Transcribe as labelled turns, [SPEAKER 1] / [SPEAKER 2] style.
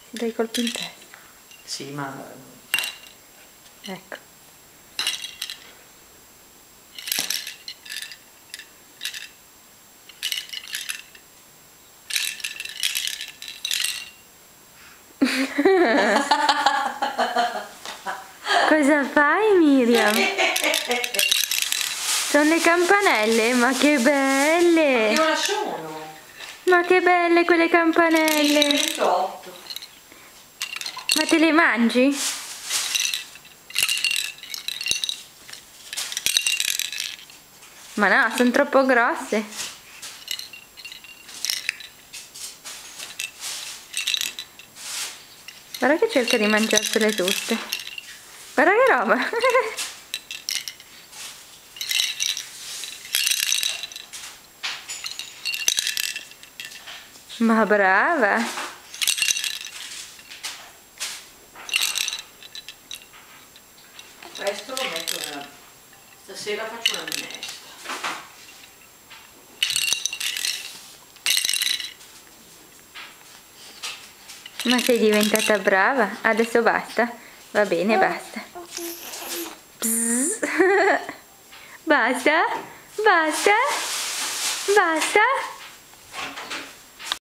[SPEAKER 1] Ti dai colpi in testa.
[SPEAKER 2] Sì, ma...
[SPEAKER 1] Ecco. Cosa fai, Miriam? Sono le campanelle, ma che belle!
[SPEAKER 2] Che ora sono?
[SPEAKER 1] Ma che belle quelle campanelle!
[SPEAKER 2] 28.
[SPEAKER 1] Ma te le mangi? Ma no, sono troppo grosse. Guarda che cerca di mangiarsele tutte. Guarda che roba! Ma brava!
[SPEAKER 2] Questo lo metto nella... Stasera faccio una minestra.
[SPEAKER 1] Ma sei diventata brava? Adesso basta? Va bene, basta. Basta? Basta? Basta?